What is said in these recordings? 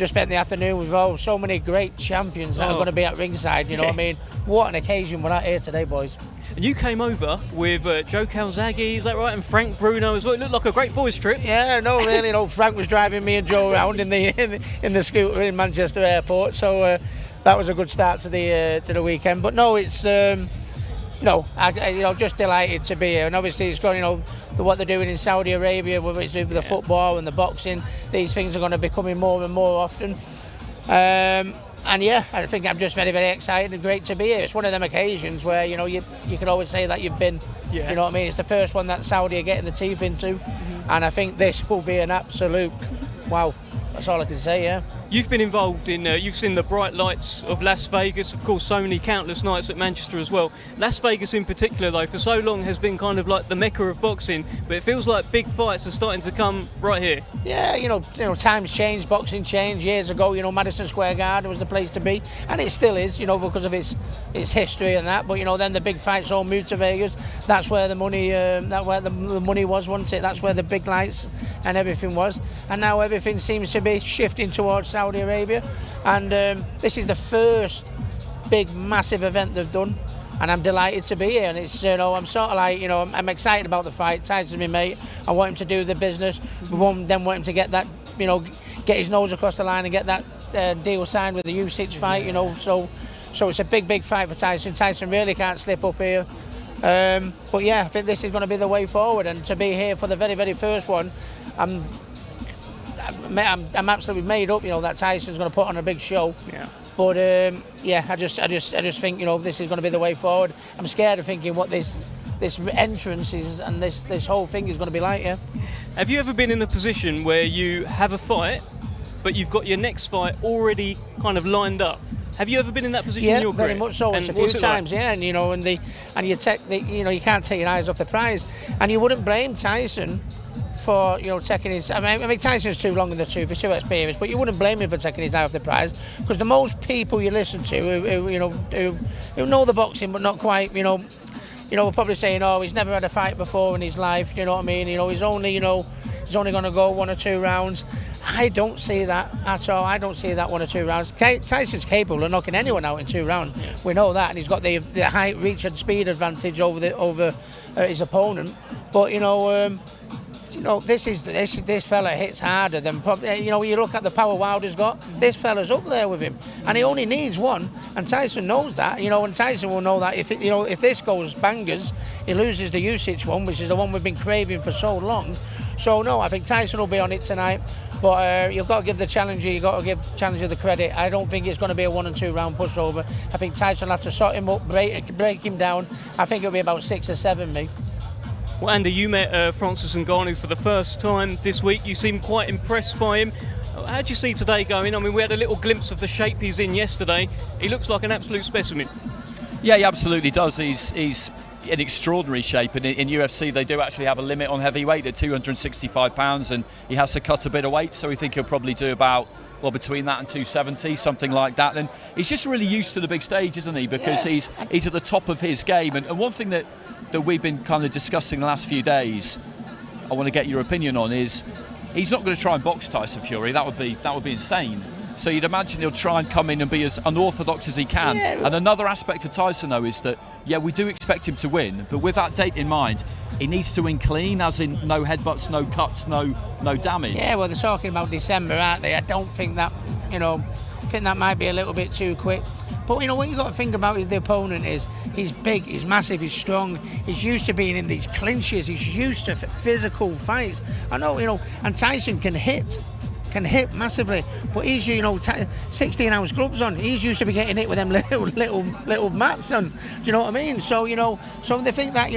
just spent the afternoon with so many great champions that are going to be at ringside. You know what I mean? What an occasion we're at here today, boys. And you came over with Joe Calzaghe, is that right? And Frank Bruno as well. It looked like a great boys' trip. Yeah, no, really. Frank was driving me and Joe around in the scooter in Manchester Airport. So that was a good start to the weekend. But no, it's just delighted to be here. And obviously, it's going, what they're doing in Saudi Arabia, whether it's with the football and the boxing. These things are going to be coming more and more often. And yeah, I think I'm just very, very excited and great to be here. It's one of them occasions where, you can always say that you've been, you know what I mean? It's the first one that Saudi are getting the teeth into. And I think this will be an absolute wow. That's all I can say, yeah. You've been involved in, you've seen the bright lights of Las Vegas, of course, so many countless nights at Manchester as well. Las Vegas in particular, though, for so long has been kind of like the mecca of boxing, but it feels like big fights are starting to come right here. Yeah, times change, boxing changed. Years ago, Madison Square Garden was the place to be, and it still is, because of its history and that. But then the big fights all moved to Vegas. That's where the money, the money was, wasn't it? That's where the big lights and everything was. And now everything seems to be shifting towards Saudi Arabia, and this is the first big massive event they've done, and I'm delighted to be here. And it's I'm sort of like I'm excited about the fight. Tyson's my mate. I want him to do the business. We want him to get that get his nose across the line and get that deal signed with the Usyk fight. So it's a big fight for Tyson. Tyson really can't slip up here. But yeah, I think this is going to be the way forward, and to be here for the very, very first one, I'm absolutely made up, that Tyson's going to put on a big show. Yeah. But I just think this is going to be the way forward. I'm scared of thinking what this entrance is and this whole thing is going to be like. Yeah. Have you ever been in a position where you have a fight, but you've got your next fight already kind of lined up? Have you ever been in that position in your career? Yeah, very much so. It's a few times, like? Yeah, and you can't take your eyes off the prize, and you wouldn't blame Tyson for taking his. I mean Tyson's too long in the tooth, he's too experienced, but you wouldn't blame him for taking his eye off the prize, because the most people you listen to who know the boxing but not quite, will probably saying, he's never had a fight before in his life. You know what I mean? He's only going to go 1 or 2 rounds. I don't see that at all. I don't see that 1 or 2 rounds. Tyson's capable of knocking anyone out in 2 rounds. We know that, and he's got the height, reach, and speed advantage over his opponent. But this fella hits harder than probably. You look at the power Wilder's got. This fella's up there with him, and he only needs one. And Tyson knows that. And Tyson will know that if this goes bangers, he loses the Usyk one, which is the one we've been craving for so long. So no, I think Tyson will be on it tonight. But you've got to give the challenger, the credit. I don't think it's going to be a 1 and 2 round pushover. I think Tyson will have to sort him up, break him down. I think it'll be about 6 or 7, me. Well, Andy, you met Francis Ngannou for the first time this week. You seem quite impressed by him. How do you see today going? I mean, we had a little glimpse of the shape he's in yesterday. He looks like an absolute specimen. Yeah, he absolutely does. He's in extraordinary shape, and in UFC they do actually have a limit on heavyweight at 265 pounds, and he has to cut a bit of weight, so we think he'll probably do about between that and 270, something like that. And he's just really used to the big stage, isn't he? Because he's at the top of his game. And one thing that we've been kind of discussing the last few days, I want to get your opinion on, is he's not going to try and box Tyson Fury. That would be insane. So you'd imagine he'll try and come in and be as unorthodox as he can. Yeah. And another aspect for Tyson, though, is that, we do expect him to win, but with that date in mind, he needs to win clean, as in no headbutts, no cuts, no damage. Yeah, well, they're talking about December, aren't they? I don't think that, I think that might be a little bit too quick. But, what you've got to think about the opponent is he's big, he's massive, he's strong, he's used to being in these clinches, he's used to physical fights. I know, and Tyson can hit massively, but he's 16-ounce gloves on. He's used to be getting hit with them little mats on. Do you know what I mean? So so they think that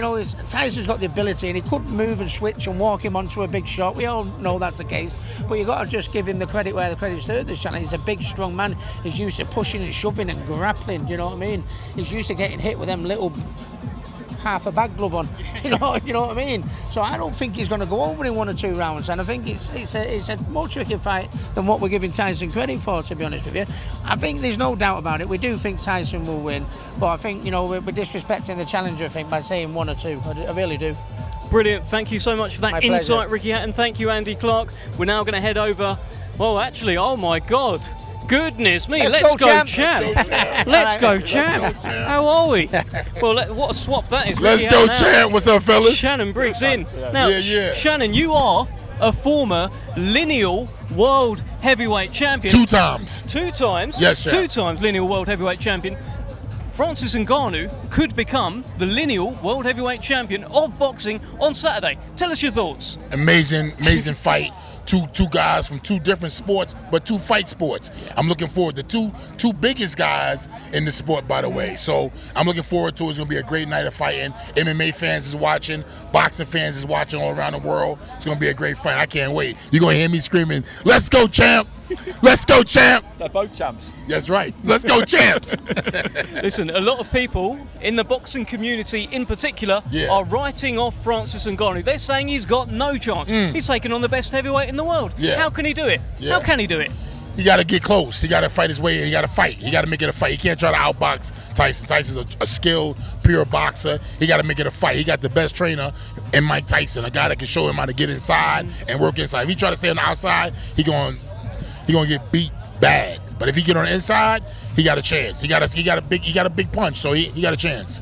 Tyson's got the ability, and he could move and switch and walk him onto a big shot. We all know that's the case, but you got to just give him the credit where the credit's due. This challenge, he's a big, strong man. He's used to pushing and shoving and grappling. Do you know what I mean? He's used to getting hit with them little half a bag glove on. You know what I mean? So I don't think he's going to go over in 1 or 2 rounds, and I think it's a more tricky fight than what we're giving Tyson credit for, to be honest with you. I think there's no doubt about it. We do think Tyson will win, but I think we're disrespecting the challenger, I think, by saying 1 or 2. I really do. Brilliant. Thank you so much for that insight, Ricky Hatton. Thank you, Andy Clark. We're now going to head over Well, actually, oh my God. Goodness me, Let's go, champ. Let's go, champ. How are we? Well, what a swap that is. Let's go, champ. What's up, fellas? Shannon Briggs in. Now, Yeah. Shannon, you are a former lineal world heavyweight champion. 2 times. 2 times? Yes, champ. 2 times lineal world heavyweight champion. Francis Ngannou could become the lineal world heavyweight champion of boxing on Saturday. Tell us your thoughts. Amazing fight. Two guys from 2 different sports, but 2 fight sports. I'm looking forward to two biggest guys in the sport, by the way. So I'm looking forward to it. It's gonna be a great night of fighting. MMA fans is watching, boxing fans is watching all around the world. It's gonna be a great fight. I can't wait. You're gonna hear me screaming, "Let's go, champ! Let's go, champ!" They're both champs. That's right. Let's go, champs! Listen, a lot of people in the boxing community in particular are writing off Francis Ngannou. They're saying he's got no chance. He's taken on the best heavyweight in the world. Yeah. How can he do it? How can he do it? He got to get close. He got to fight his way in. He got to fight. He got to make it a fight. He can't try to outbox Tyson. Tyson's a skilled, pure boxer. He got to make it a fight. He got the best trainer in Mike Tyson, a guy that can show him how to get inside and work inside. If he try to stay on the outside, he gonna get beat bad. But if he get on the inside, he got a chance. He got a big punch, so he got a chance.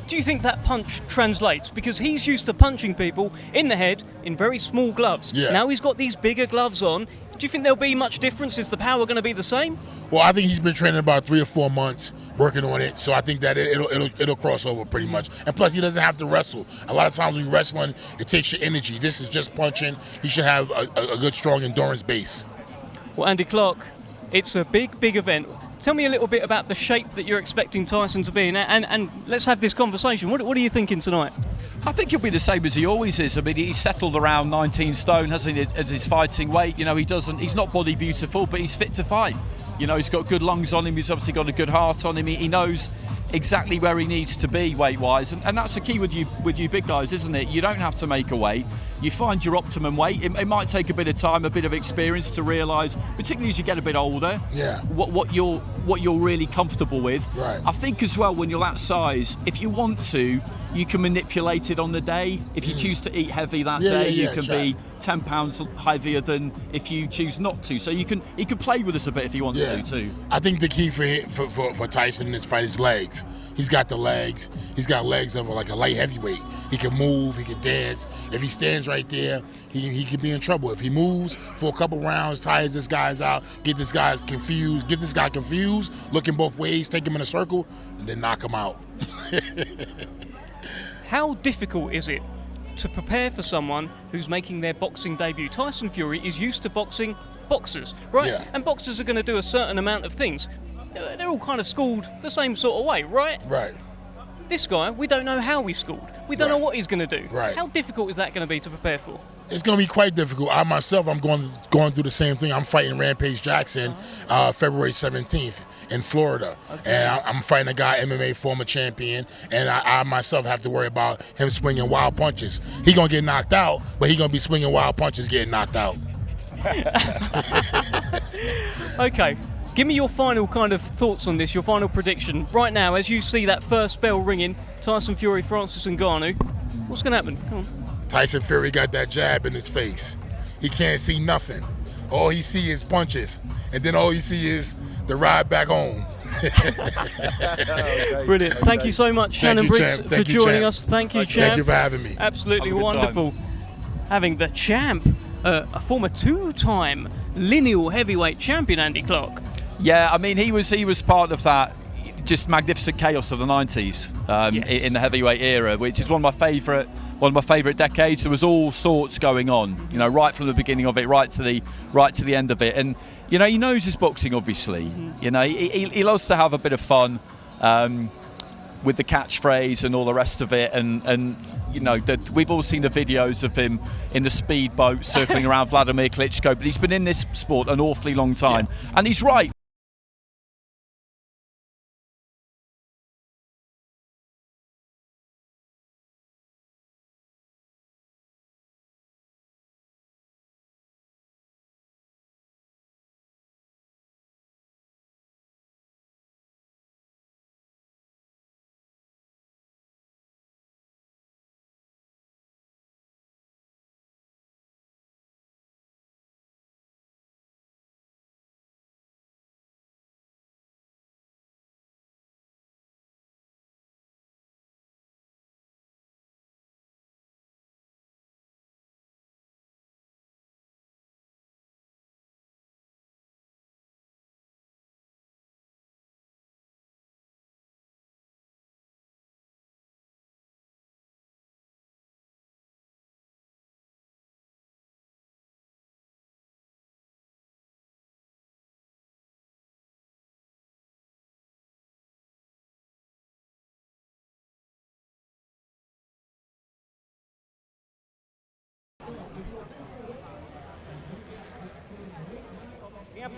Do you think that punch translates? Because he's used to punching people in the head in very small gloves. Yeah. Now he's got these bigger gloves on. Do you think there'll be much difference? Is the power going to be the same? Well, I think he's been training about 3 or 4 months, working on it. So I think that it'll cross over pretty much. And plus, he doesn't have to wrestle. A lot of times when you're wrestling, it takes your energy. This is just punching. He should have a good, strong endurance base. Well, Andy Clark, it's a big event. Tell me a little bit about the shape that you're expecting Tyson to be in, and let's have this conversation. What are you thinking tonight? I think he'll be the same as he always is. I mean, he's settled around 19 stone, hasn't he, as his fighting weight. You know, he's not body beautiful, but he's fit to fight. You know, he's got good lungs on him. He's obviously got a good heart on him. He knows exactly where he needs to be weight-wise, and that's the key with you big guys, isn't it? You don't have to make a weight. You find your optimum weight. It might take a bit of time, a bit of experience to realise, particularly as you get a bit older, what you're really comfortable with. Right. I think as well, when you're that size, if you want to, you can manipulate it on the day. If you choose to eat heavy that day, you can be 10 pounds heavier than if you choose not to. So he can play with us a bit if he wants to too. I think the key for Tyson in this fight is legs. He's got the legs. He's got legs of like a light heavyweight. He can move. He can dance. If he stands right there, he could be in trouble. If he moves for a couple rounds, tires this guy's out, get this guy confused, looking both ways, take him in a circle, and then knock him out. How difficult is it to prepare for someone who's making their boxing debut? Tyson Fury is used to boxing boxers, right? Yeah. And boxers are going to do a certain amount of things. They're all kind of schooled the same sort of way, right? Right. This guy, we don't know how he's schooled. We don't know what he's going to do. Right. How difficult is that going to be to prepare for? It's going to be quite difficult. I myself, I'm going through the same thing. I'm fighting Rampage Jackson February 17th in Florida. Okay. And I'm fighting a guy, MMA former champion, and I myself have to worry about him swinging wild punches. He's going to get knocked out, but he's going to be swinging wild punches getting knocked out. Okay. Give me your final kind of thoughts on this, your final prediction. Right now, as you see that first bell ringing, Tyson Fury, Francis Ngannou, what's going to happen? Come on. Tyson Fury got that jab in his face. He can't see nothing. All he see is punches. And then all he see is the ride back home. Brilliant. Thank you so much, Shannon Briggs, for joining us. Thank you, champ. Thank you for having me. Absolutely wonderful. Having the champ, a former 2-time lineal heavyweight champion, Andy Clark. Yeah, I mean, he was part of that just magnificent chaos of the 90s in the heavyweight era, which is one of my favourite decades. There was all sorts going on, you know, right from the beginning of it, right to the end of it. And you know, he knows his boxing, obviously. You know, he loves to have a bit of fun with the catchphrase and all the rest of it. And you know, we've all seen the videos of him in the speedboat circling around Vladimir Klitschko, but he's been in this sport an awfully long time, and he's right.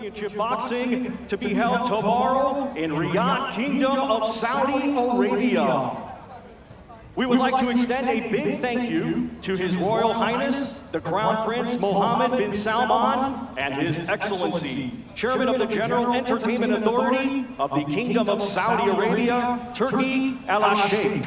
Championship Boxing to be held tomorrow in Riyadh, Kingdom of Saudi Arabia. We would like to extend a big thank you to His Royal Highness, the Crown Prince Mohammed bin Salman, and His Excellency, Chairman of the General Entertainment Authority of the Kingdom of Saudi Arabia, Turkey, Al-Sheikh.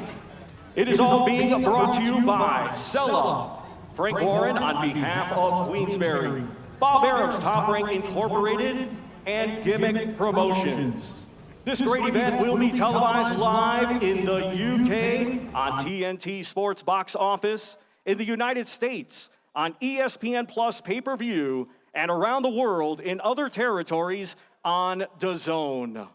It is all being brought to you by Sella, Frank Warren on behalf of Queensberry, Bob Arab's Top Rank Incorporated, and GIMIK Promotions. This great event will be televised live in the UK on TNT Sports Box Office, in the United States on ESPN Plus pay-per-view, and around the world in other territories on DAZN.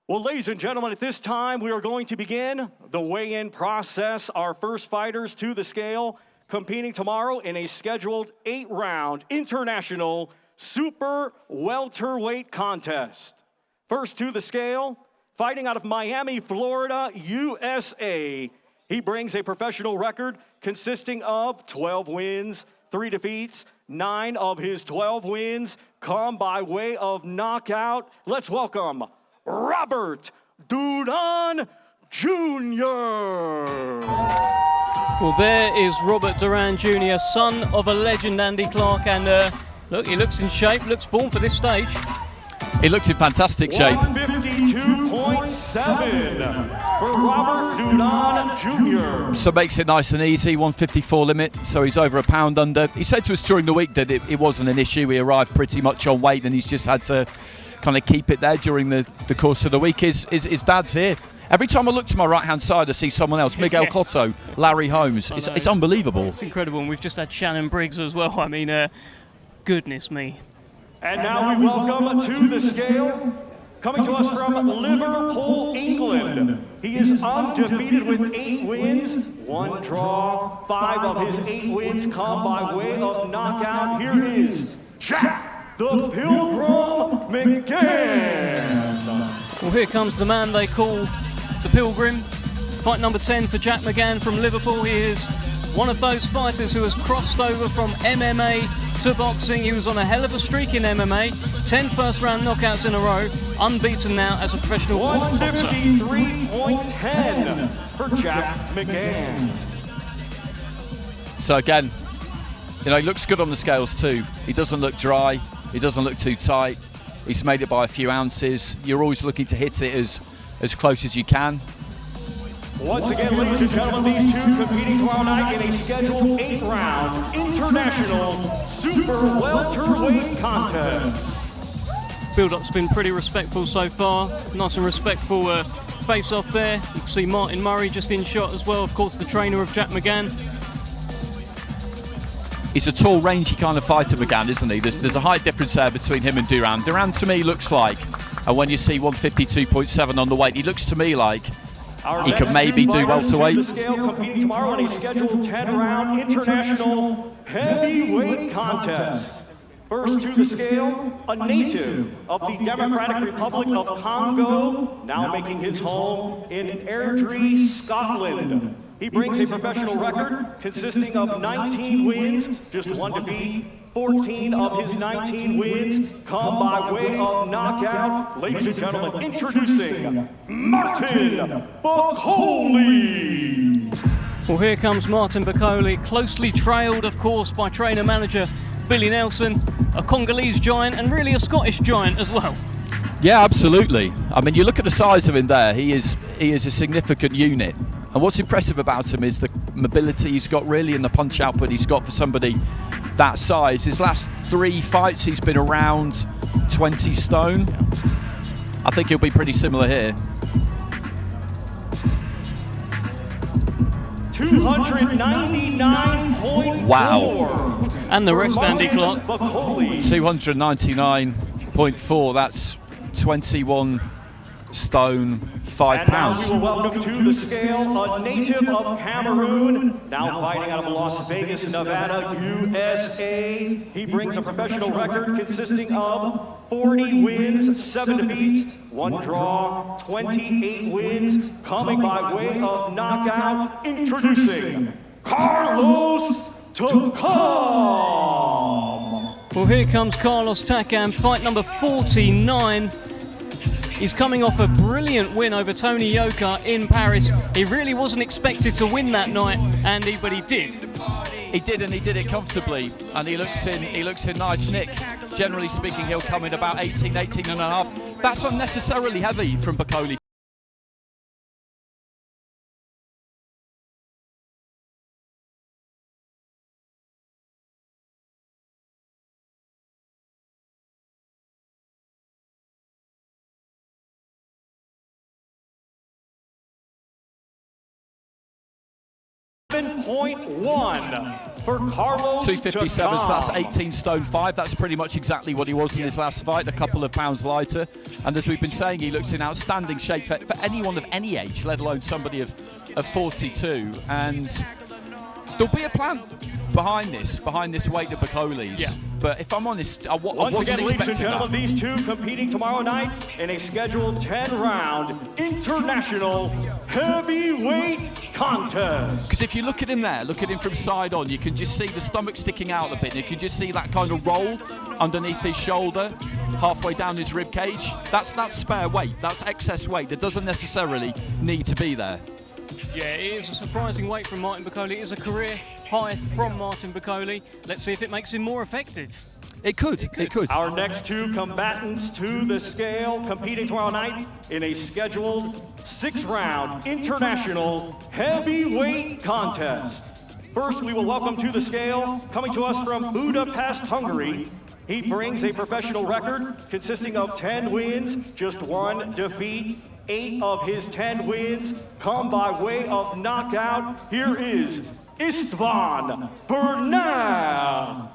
Well, ladies and gentlemen, at this time, we are going to begin the weigh-in process. Our first fighters to the scale competing tomorrow in a scheduled 8-round international super welterweight contest. First to the scale, fighting out of Miami, Florida, USA. He brings a professional record consisting of 12 wins, 3 defeats. 9 of his 12 wins come by way of knockout. Let's welcome Robert Duran Jr. Well, there is Robert Duran Jr., son of a legend, Andy Clark, and look, he looks in shape, looks born for this stage. He looks in fantastic shape. 152.7 for Robert Duran Jr. So makes it nice and easy, 154 limit, so he's over a pound under. He said to us during the week that it wasn't an issue. He arrived pretty much on weight and he's just had to kind of keep it there during the course of the week. His dad's here. Every time I look to my right-hand side, I see someone else. Miguel Cotto, Larry Holmes. It's unbelievable. It's incredible, and we've just had Shannon Briggs as well. I mean, goodness me. And now we welcome to the scale, coming to us from Liverpool, England. He is undefeated with 8 wins, 1 draw. 5 of his 8 wins come by way of knockout. Here is Jack the Pilgrim McGann. Well, here comes the man they call the Pilgrim. Fight number 10 for Jack McGann from Liverpool. He is one of those fighters who has crossed over from MMA to boxing. He was on a hell of a streak in MMA. 10 first-round knockouts in a row. Unbeaten now as a professional boxer. 153.10 for Jack McGann. So again, you know, he looks good on the scales too. He doesn't look dry. He doesn't look too tight. He's made it by a few ounces. You're always looking to hit it as close as you can. Once again, ladies and gentlemen, these two competing tomorrow night in a scheduled 8-round international super welterweight contest. Build-up's been pretty respectful so far. Nice and respectful face-off there. You can see Martin Murray just in shot as well. Of course, the trainer of Jack McGann. He's a tall, rangy kind of fighter, McGann, isn't he? There's a height difference there between him and Duran. Duran, to me, looks like, and when you see 152.7 on the weight, he looks to me like he could maybe do welterweight. The scale competing tomorrow in a scheduled 10-round international heavyweight contest. First to the scale, a native of the Democratic Republic of Congo, now making his home in Airdrie, Scotland. He brings a professional record consisting of 19 wins, just 1 defeat. 14 of his 19 wins come by way of knockout. Ladies and gentlemen, introducing Martin Bacoli. Well, here comes Martin Bacoli, closely trailed, of course, by trainer-manager Billy Nelson, a Congolese giant and really a Scottish giant as well. Yeah, absolutely. I mean, you look at the size of him there, he is a significant unit. And what's impressive about him is the mobility he's got, really, and the punch output he's got for somebody that size. His last 3 fights, he's been around 20 stone. I think he'll be pretty similar here. 299.4. Wow. And the rest, Andy Clark. 299.4, that's 21 stone, 5 pounds. And now we will welcome to the scale a native of Cameroon, now fighting out of Las Vegas, Nevada, USA. He brings a professional record consisting of 40 wins, 7 defeats, 1 draw, 28 wins, coming by way of knockout. Introducing Carlos Takam. Well, here comes Carlos Takam, fight number 49. He's coming off a brilliant win over Tony Yoka in Paris. He really wasn't expected to win that night, Andy, but he did. He did, and he did it comfortably, and he looks in nice nick. Generally speaking, he'll come in about 18 and a half. That's unnecessarily heavy from Bakole. .1 for Carlos 257, Takam. so that's 18 stone 5. That's pretty much exactly what he was in his last fight, a couple of pounds lighter. And as we've been saying, he looks in outstanding shape for anyone of any age, let alone somebody of 42. And there'll be a plan behind this weight of Bakole's. Yeah. But if I'm honest, I Once wasn't again, ladies and expecting gentlemen, that. these two competing tomorrow night in a scheduled 10-round international heavyweight contest. Because if you look at him there, look at him from side on, you can just see the stomach sticking out a bit. You can just see that kind of roll underneath his shoulder, halfway down his rib cage. That's spare weight. That's excess weight that doesn't necessarily need to be there. Yeah, it is a surprising weight from Martin Bakole. It is a career high from Martin Bakole. Let's see if it makes him more effective. It could. Our next two combatants to the scale competing tomorrow night in a scheduled 6-round international heavyweight contest. First, we will welcome to the scale, coming to us from Budapest, Hungary. He brings a professional record consisting of 10 wins, just 1 defeat. 8 of his 10 wins come by way of knockout. Here is Istvan Bernal.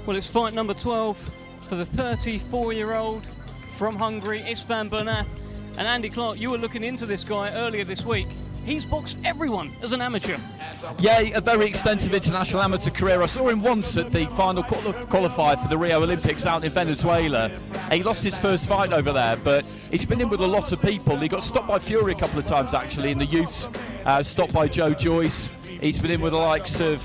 Well, it's fight number 12 for the 34-year-old from Hungary, Istvan Bernal. And Andy Clark, you were looking into this guy earlier this week. He's boxed everyone as an amateur. Yeah, a very extensive international amateur career. I saw him once at the final qualifier for the Rio Olympics out in Venezuela. He lost his first fight over there, but he's been in with a lot of people. He got stopped by Fury a couple of times, actually, in the youths. Stopped by Joe Joyce. He's been in with the likes of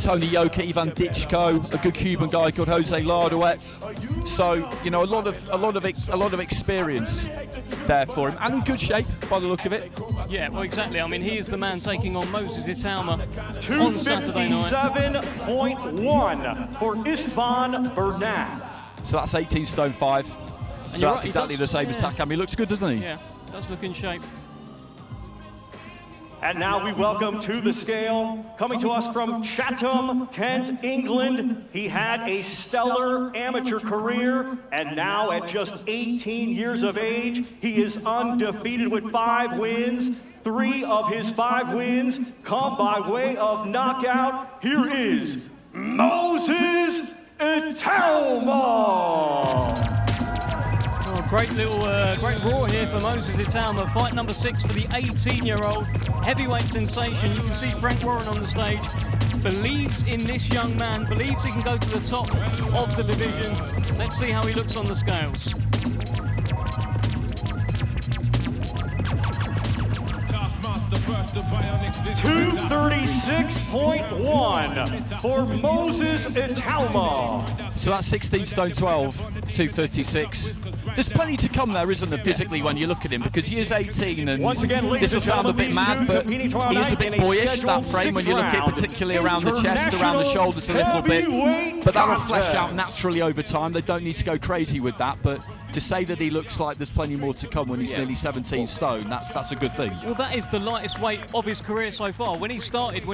Tony Yoka, Ivan Dichko, a good Cuban guy called Jose Lardouet. So, you know, a lot of experience there for him, and in good shape by the look of it. Yeah, well, exactly. I mean, he is the man taking on Moses Italma on Saturday night. 257.1 for Istvan Bernal. So that's 18 stone 5. So that's right, exactly the same as Takam. He looks good, doesn't he? Yeah, does look in shape. And now we welcome to the scale, coming to us from Chatham, Kent, England. He had a stellar amateur career, and now at just 18 years of age, he is undefeated with 5 wins. 3 of his 5 wins come by way of knockout. Here is Moses Italma. Oh, great roar here for Moses Italma. Fight number 6 for the 18-year-old heavyweight sensation. You can see Frank Warren on the stage. Believes in this young man, believes he can go to the top of the division. Let's see how he looks on the scales. 236.1 for Moses Italma. So that's 16 stone 12, 236. There's plenty to come there, isn't there, physically, when you look at him, because he is 18, and Once again, this will sound a bit mad, but he is a bit boyish, that frame, when you look at it, particularly around the chest, around the shoulders a little bit. But that'll flesh out naturally over time. They don't need to go crazy with that, but to say that he looks like there's plenty more to come when he's nearly 17 stone, that's a good thing. Well, that is the lightest weight of his career so far. When he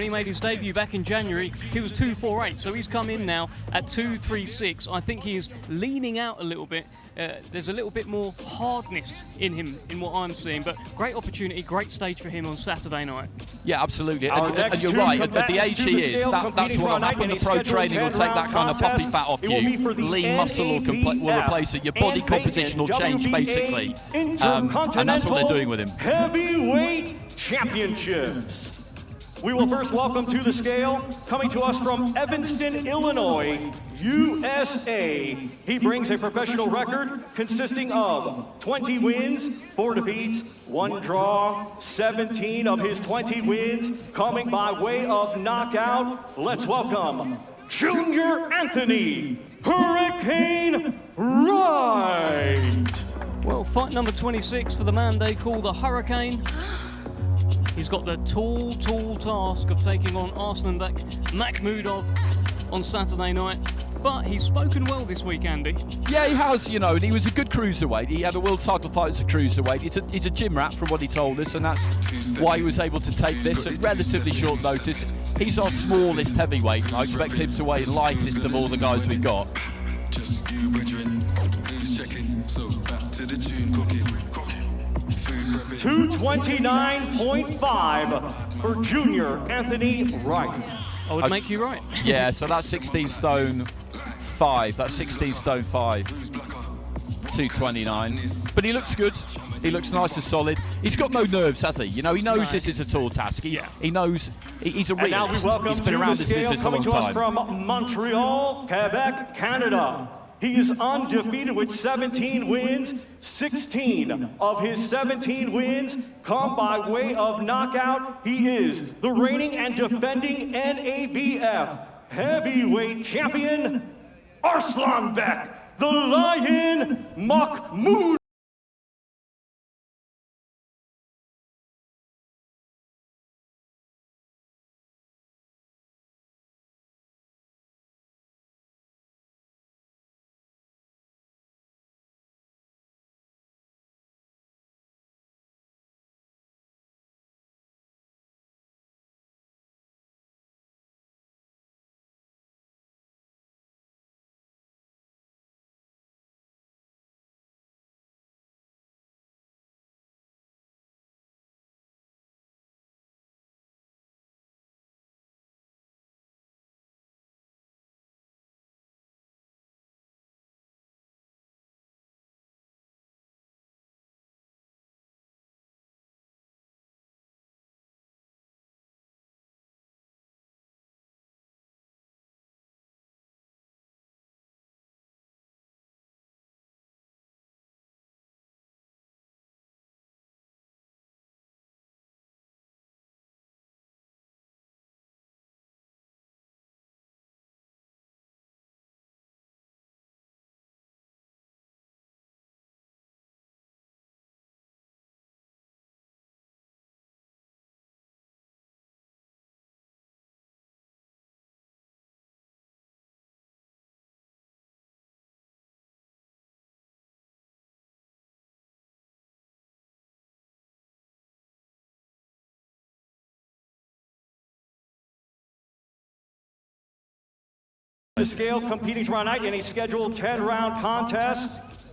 made his debut back in January, he was 248, so he's come in now at 236. I think he is leaning out a little bit. There's a little bit more hardness in him, in what I'm seeing, but great opportunity, great stage for him on Saturday night. Yeah, absolutely, and you're right, at the age he is, that's what will happen. The pro training will take that kind of puppy fat off you, lean muscle will replace it, your body composition will change basically, and that's what they're doing with him. Heavyweight Championships. We will first welcome to the scale, coming to us from Evanston, Illinois, USA. He brings a professional record consisting of 20 wins, 4 defeats, 1 draw, 17 of his 20 wins coming by way of knockout. Let's welcome Junior Anthony Hurricane Wright. Well, fight number 26 for the man they call the Hurricane. He's got the tall task of taking on Arslanbek Makhmudov on Saturday night. But he's spoken well this week, Andy. Yeah, he has, you know, and he was a good cruiserweight. He had a world title fight as a cruiserweight. He's a gym rat from what he told us, and that's why he was able to take this at relatively short notice. He's our smallest heavyweight. I expect him to weigh lightest of all the guys we've got. 229.5 for Junior Anthony Wright. I would make you right. Yeah, so that's 16 stone 5. That's 16 stone 5. 229. But he looks good. He looks nice and solid. He's got no nerves, has he? You know, he knows this is a tall task. He knows he's a realist. And now we welcome he's been to around the this scale business a coming long to us time. from Montreal, Quebec, Canada. He is undefeated with 17 wins. 16 of his 17 wins come by way of knockout. He is the reigning and defending NABF heavyweight champion, Arslanbek, the Lion Makhmudov. The scale competing tomorrow night in a scheduled 10-round contest.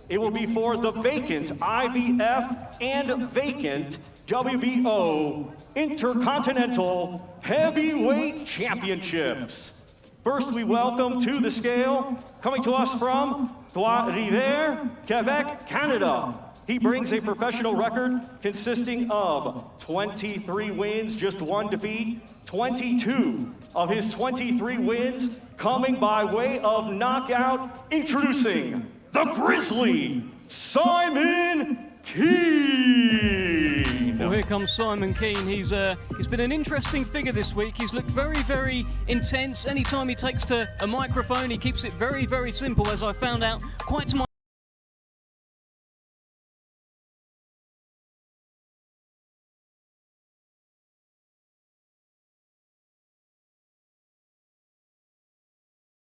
It will be for the vacant IBF and vacant WBO Intercontinental Heavyweight Championships. First, we welcome to the scale, coming to us from Trois-Rivières, Quebec, Canada. He brings a professional record consisting of 23 wins, just 1 defeat, 22 of his 23 wins coming by way of knockout, introducing the Grizzly, Simon Keane. Well, here comes Simon Keane. He's been an interesting figure this week. He's looked very, very intense. Anytime he takes to a microphone, he keeps it very, very simple, as I found out quite to my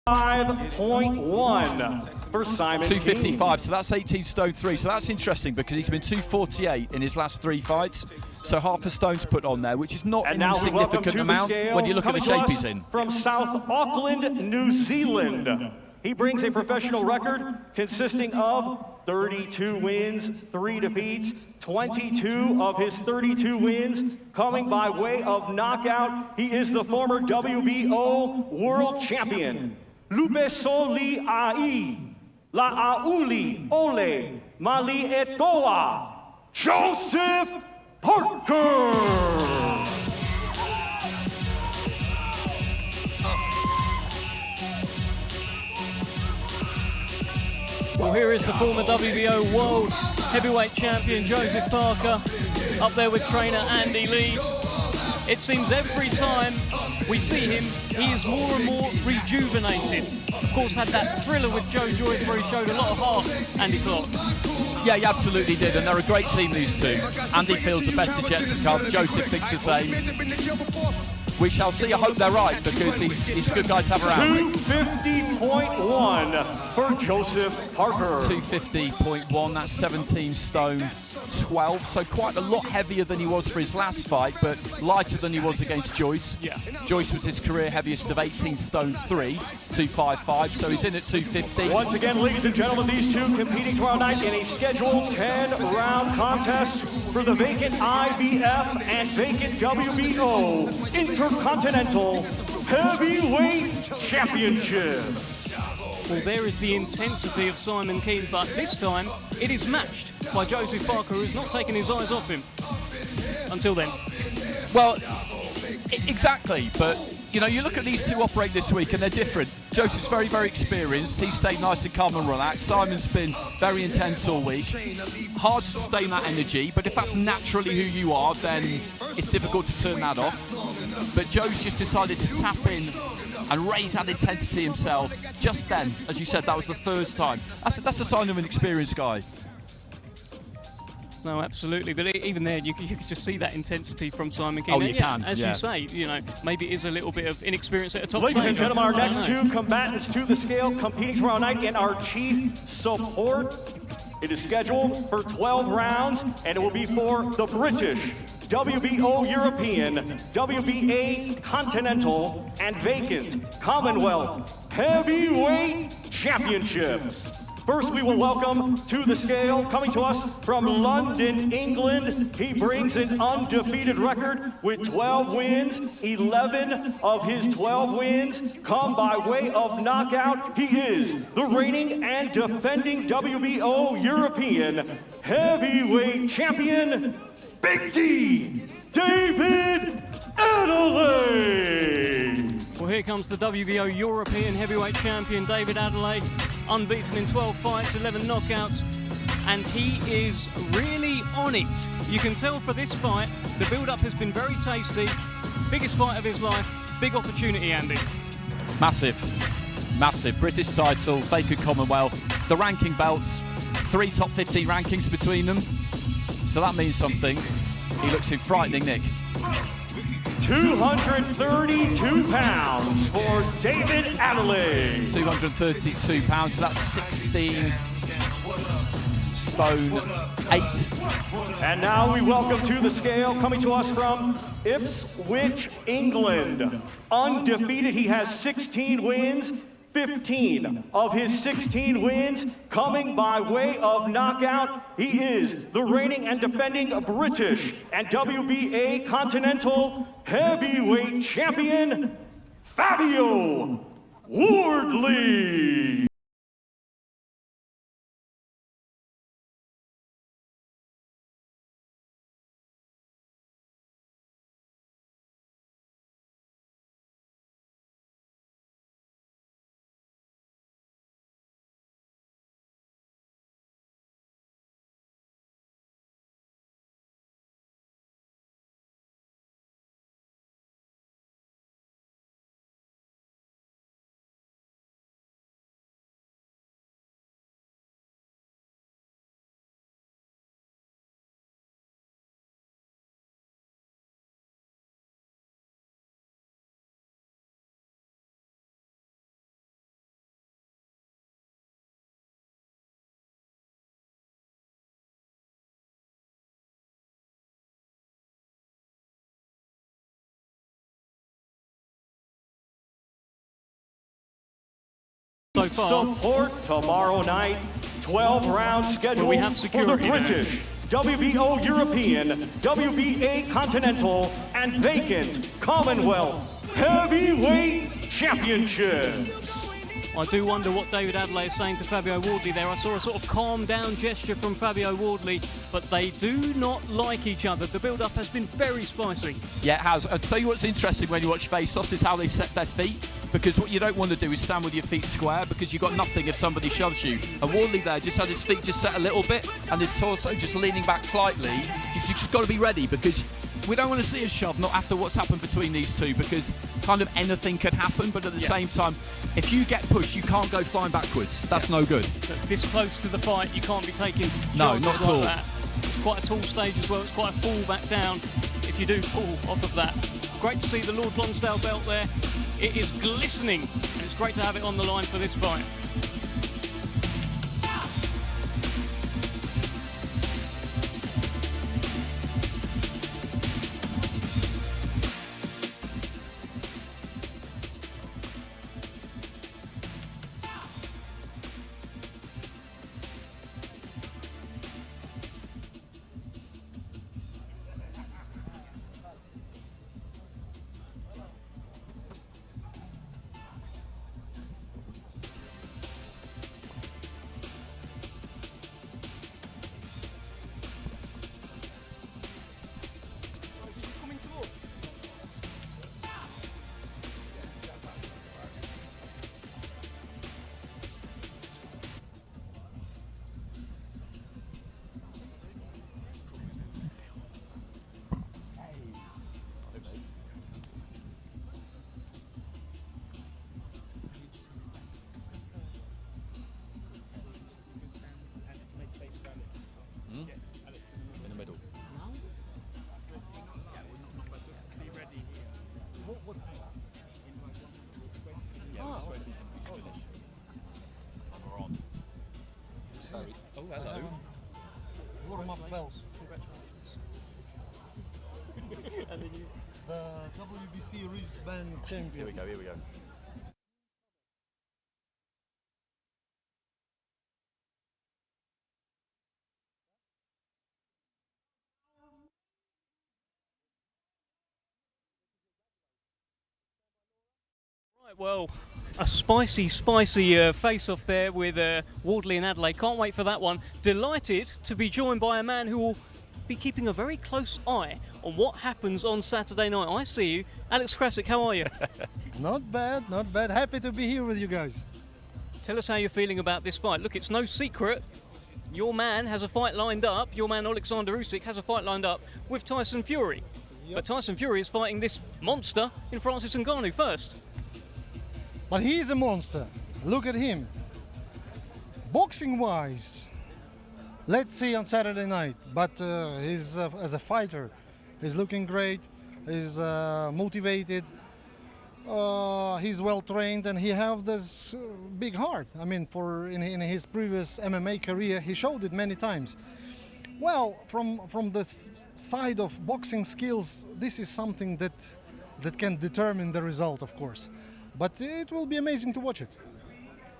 5.1 for Simon 255, Keane. so that's 18 stone 3. So that's interesting because he's been 248 in his last 3 fights. So half a stone to put on there, which is not an insignificant amount when you look at the shape he's in. From South Auckland, New Zealand. He brings a professional record consisting of 32 wins, 3 defeats, 22 of his 32 wins coming by way of knockout. He is the former WBO world champion. Lupesoli Ai, La Auli Ole, Mali Etoa, Joseph Parker. Well, here is the former WBO World Heavyweight Champion Joseph Parker, up there with trainer Andy Lee. It seems every time we see him, he is more and more rejuvenated. Of course, had that thriller with Joe Joyce where he showed a lot of heart, Andy Clark. Yeah, he absolutely did, and they're a great team, these two. Andy feels the best is yet to come. Joseph thinks the same. We shall see. I hope they're right, because he's a good guy to have around. 250.1 for Joseph Parker. 250.1, that's 17 stone 12, so quite a lot heavier than he was for his last fight, but lighter than he was against Joyce. Yeah. Joyce was his career heaviest of 18 stone 3, 255, so he's in at 250. Once again, ladies and gentlemen, these two competing tomorrow night in a scheduled 10-round contest for the vacant IBF and vacant WBO Intercontinental Heavyweight Championship. Well, there is the intensity of Simon Keane, but this time it is matched by Joseph Parker, who's not taken his eyes off him until then. Well, exactly, but you know, you look at these two operate this week and they're different. Joseph's very, very experienced. He stayed nice and calm and relaxed. Simon's been very intense all week. Hard to sustain that energy, but if that's naturally who you are, then it's difficult to turn that off. But Joe's just decided to tap in and raise that intensity himself just then. As you said, that was the first time. That's a sign of an experienced guy. No, absolutely. But even there, you could just see that intensity from Simon Keane. Oh, you can. As yeah. you say, you know, maybe it is a little bit of inexperience at a top Ladies stage. and gentlemen, our next two combatants to the scale competing tomorrow night in our chief support. It is scheduled for 12 rounds, and it will be for the British WBO European, WBA Continental, and vacant Commonwealth Heavyweight Championships. First, we will welcome to the scale, coming to us from London, England. He brings an undefeated record with 12 wins. 11 of his 12 wins come by way of knockout. He is the reigning and defending WBO European Heavyweight Champion, Big D, David Adeleye. Well, here comes the WBO European Heavyweight Champion, David Adeleye, unbeaten in 12 fights, 11 knockouts, and he is really on it. You can tell for this fight, the build-up has been very tasty. Biggest fight of his life, big opportunity, Andy. Massive, massive. British title, vacant Commonwealth, the ranking belts, 3 top 15 rankings between them. So that means something. He looks in frightening nick. 232 pounds for David Adeleye. 232 pounds, so that's 16 stone 8. And now we welcome to the scale, coming to us from Ipswich, England. Undefeated, he has 16 wins. 15 of his 16 wins coming by way of knockout. He is the reigning and defending British and WBA Continental Heavyweight Champion, Fabio Wardley. So far. Support tomorrow night, 12-round schedule we have for the security British, WBO European, WBA Continental, and vacant Commonwealth Heavyweight Championships. I do wonder what David Adeleye is saying to Fabio Wardley there. I saw a sort of calm down gesture from Fabio Wardley, but they do not like each other. The build-up has been very spicy. Yeah, it has. I'll tell you what's interesting when you watch face-offs is how they set their feet, because what you don't want to do is stand with your feet square, because you've got nothing if somebody shoves you. And Wardley there just had his feet just set a little bit and his torso just leaning back slightly. You've just got to be ready, because we don't want to see a shove, not after what's happened between these two, because kind of anything could happen, but at the same time, if you get pushed, you can't go flying backwards. That's no good. But this close to the fight, you can't be taking No, chances not at like all. that. It's quite a tall stage as well. It's quite a fall back down if you do fall off of that. Great to see the Lord Lonsdale belt there. It is glistening, and it's great to have it on the line for this fight. In the middle. We're on. Sorry. Oh, hello. Warm-up bells. The WBC wristband champion. Here we go, here we go. Right, well, a spicy face-off there with Wardley and Adeleye. Can't wait for that one. Delighted to be joined by a man who will be keeping a very close eye on what happens on Saturday night. I see you. Alex Krasik, how are you? Not bad, not bad. Happy to be here with you guys. Tell us how you're feeling about this fight. Look, it's no secret. Your man has a fight lined up. Your man Oleksandr Usyk has a fight lined up with Tyson Fury. But Tyson Fury is fighting this monster in Francis Ngannou first. But he's a monster. Look at him. Boxing-wise, let's see on Saturday night. But he's as a fighter, he's looking great. He's motivated. He's well trained, and he have this big heart. I mean, in his previous MMA career, he showed it many times. Well, from the side of boxing skills, this is something that can determine the result, of course. But it will be amazing to watch it.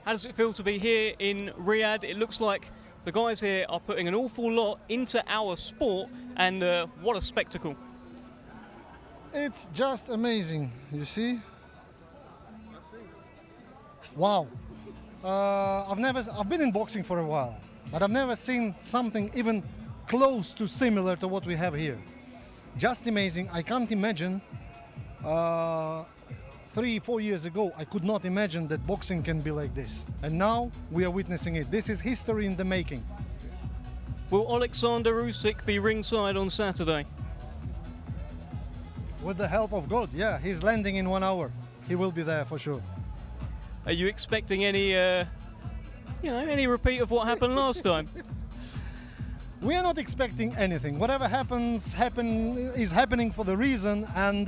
How does it feel to be here in Riyadh? It looks like the guys here are putting an awful lot into our sport, and what a spectacle. It's just amazing, you see? Wow. I've been in boxing for a while, but I've never seen something even close to similar to what we have here. Just amazing. I can't imagine 3-4 years ago, I could not imagine that boxing can be like this. And now we are witnessing it. This is history in the making. Will Oleksandr Usyk be ringside on Saturday? With the help of God, yeah. He's landing in 1 hour. He will be there for sure. Are you expecting any, any repeat of what happened last time? We are not expecting anything. Whatever happens is happening for the reason, and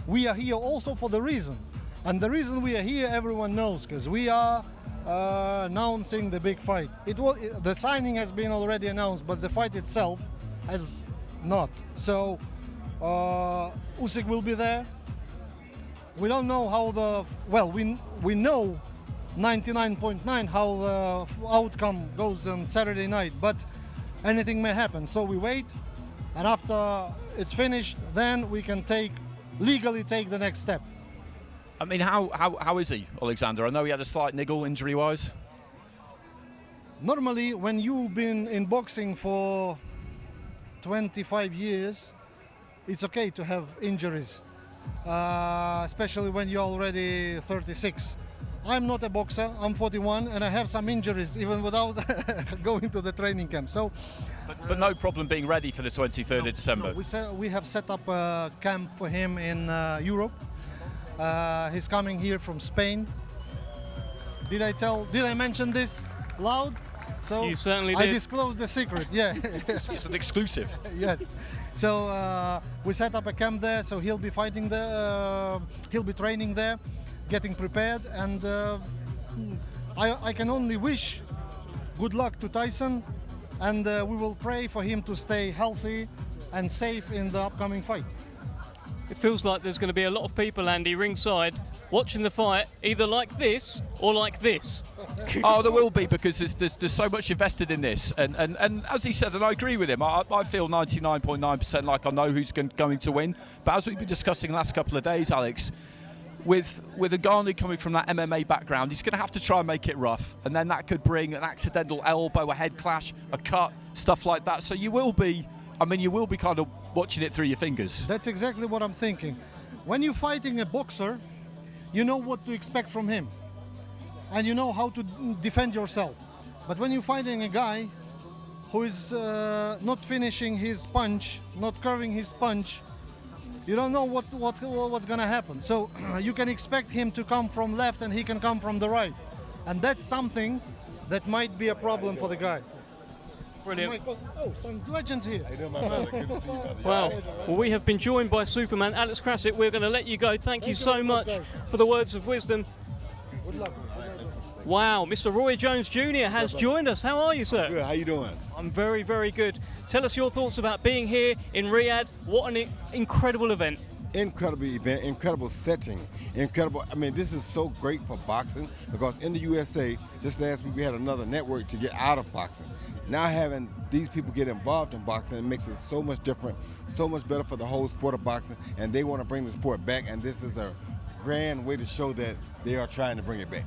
we are here also for the reason. And the reason we are here, everyone knows, because we are announcing the big fight. The signing has been already announced, but the fight itself has not. So Usyk will be there. We don't know how we know 99.9 how the outcome goes on Saturday night, but anything may happen. So we wait, and after it's finished, then we can legally take the next step. I mean, how is he, Oleksandr? I know he had a slight niggle injury-wise. Normally, when you've been in boxing for 25 years, it's okay to have injuries, especially when you're already 36. I'm not a boxer. I'm 41 and I have some injuries even without going to the training camp. So, but no problem being ready for the 23rd of December. We have set up a camp for him in Europe. He's coming here from Spain. Did I mention this loud? So you certainly did. I disclosed the secret. Yeah. It's an exclusive. Yes. So we set up a camp there. So he'll be fighting there. He'll be training there, getting prepared, and I can only wish good luck to Tyson, and we will pray for him to stay healthy and safe in the upcoming fight. It feels like there's going to be a lot of people, Andy, ringside, watching the fight, either like this or like this. Oh, there will be, because there's so much invested in this, and as he said, and I agree with him, I feel 99.9% like I know who's going to win. But as we've been discussing the last couple of days, Alex, with Ngannou coming from that MMA background, he's going to have to try and make it rough, and then that could bring an accidental elbow, a head clash, a cut, stuff like that. So you will be kind of watching it through your fingers. That's exactly what I'm thinking. When you're fighting a boxer, you know what to expect from him, and you know how to defend yourself. But when you're fighting a guy who is not finishing his punch, not curving his punch, you don't know what's gonna happen. So you can expect him to come from left and he can come from the right, and that's something that might be a problem for the guy. Brilliant. Oh, some legends here. Wow. Well, we have been joined by Superman Alex Krasik. We're going to let you go. Thank you so much for the words of wisdom. Good luck. Wow, Mr. Roy Jones Jr. has joined us. How are you, sir? Good. How you doing? I'm very, very good. Tell us your thoughts about being here in Riyadh. What an incredible event. Incredible event, incredible setting, incredible. I mean, this is so great for boxing, because in the USA, just last week we had another network to get out of boxing. Now having these people get involved in boxing, it makes it so much different, so much better for the whole sport of boxing, and they want to bring the sport back, and this is a grand way to show that they are trying to bring it back.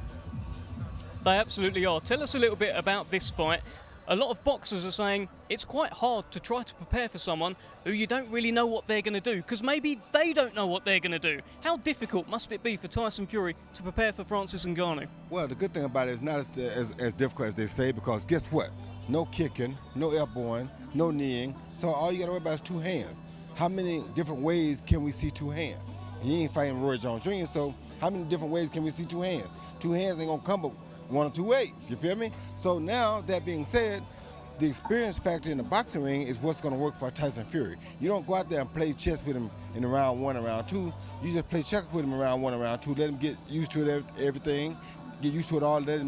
They absolutely are. Tell us a little bit about this fight. A lot of boxers are saying it's quite hard to try to prepare for someone who you don't really know what they're going to do, because maybe they don't know what they're going to do. How difficult must it be for Tyson Fury to prepare for Francis Ngannou? Well, the good thing about it is not as difficult as they say, because guess what? No kicking, no airborne, no kneeing. So all you got to worry about is two hands. How many different ways can we see two hands? He ain't fighting Roy Jones Jr., so how many different ways can we see two hands? Two hands ain't going to come but one or two ways, you feel me? So now, that being said, the experience factor in the boxing ring is what's going to work for Tyson Fury. You don't go out there and play chess with him in round one and round two. You just play checkers with him in round one and round two. Let him get used to it, everything, get used to it all. Let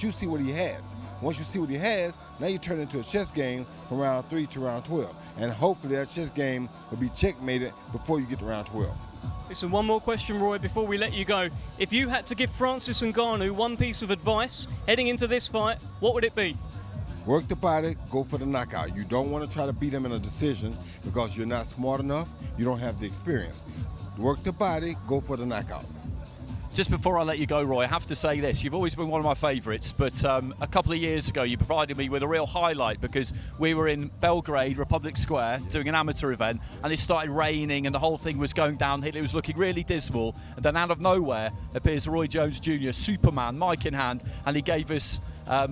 you see what he has. Once you see what he has, now you turn it into a chess game from round 3 to round 12. And hopefully that chess game will be checkmated before you get to round 12. Listen, one more question, Roy, before we let you go. If you had to give Francis Ngannou one piece of advice heading into this fight, what would it be? Work the body, go for the knockout. You don't want to try to beat him in a decision, because you're not smart enough, you don't have the experience. Work the body, go for the knockout. Just before I let you go, Roy, I have to say this. You've always been one of my favourites, but a couple of years ago you provided me with a real highlight, because we were in Belgrade, Republic Square, doing an amateur event, and it started raining and the whole thing was going downhill. It was looking really dismal, and then out of nowhere appears Roy Jones Jr., Superman, mic in hand, and he gave us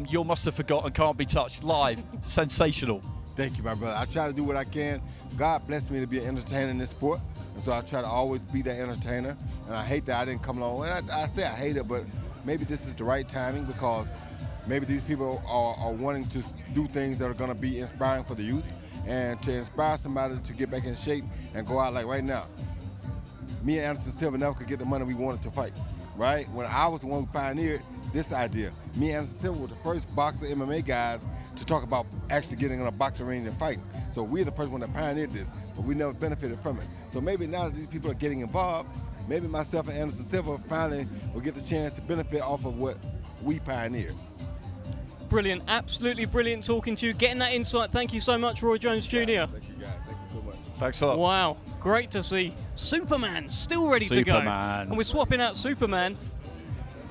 You Must Have Forgotten Can't Be Touched live. Sensational. Thank you, my brother. I try to do what I can. God blessed me to be an entertainer in this sport, and so I try to always be that entertainer. And I hate that I didn't come along. And I say I hate it, but maybe this is the right timing, because maybe these people are wanting to do things that are going to be inspiring for the youth, and to inspire somebody to get back in shape and go out like right now. Me and Anderson Silva never could get the money we wanted to fight, right? When I was the one who pioneered this idea. Me and Anderson Silva were the first boxer MMA guys to talk about actually getting in a boxing ring and fighting. So we're the first one that pioneered this, but we never benefited from it. So maybe now that these people are getting involved, maybe myself and Anderson Silva finally will get the chance to benefit off of what we pioneered. Brilliant, absolutely brilliant talking to you, getting that insight. Thank you so much, Roy Jones Jr. Thank you, guys. Thank you so much. Thanks a lot. Wow, great to see Superman still ready to go. Superman. And we're swapping out Superman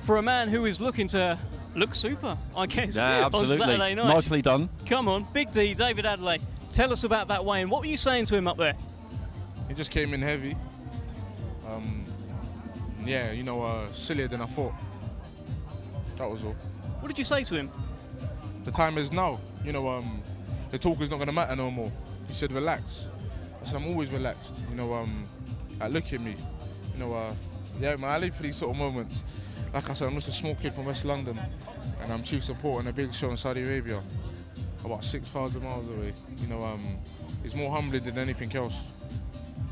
for a man who is looking to look super, I guess, Yeah, absolutely. on Saturday night. Nicely done. Come on, Big D, David Adeleye, tell us about that weigh-in. What were you saying to him up there? He just came in heavy. Yeah, sillier than I thought. That was all. What did you say to him? The time is now. You know, the talk is not going to matter no more. He said relax. I said I'm always relaxed. You know, like, look at me. You know, yeah, man, I live for these sort of moments. Like I said, I'm just a small kid from West London, and I'm chief support on a big show in Saudi Arabia, about 6,000 miles away. You know, it's more humbling than anything else.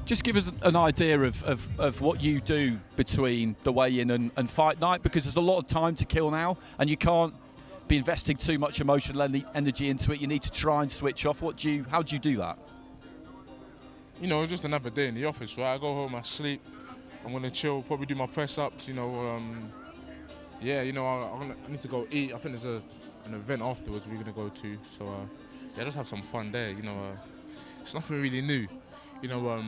Just give us an idea of what you do between the weigh-in and fight night, because there's a lot of time to kill now, and you can't be investing too much emotional energy into it. You need to try and switch off. How do you do that? You know, just another day in the office, right? I go home, I sleep, I'm gonna chill, probably do my press-ups, you know. Yeah, you know, I need to go eat. I think there's an event afterwards we're gonna go to, so yeah, just have some fun there. You know, it's nothing really new. You know,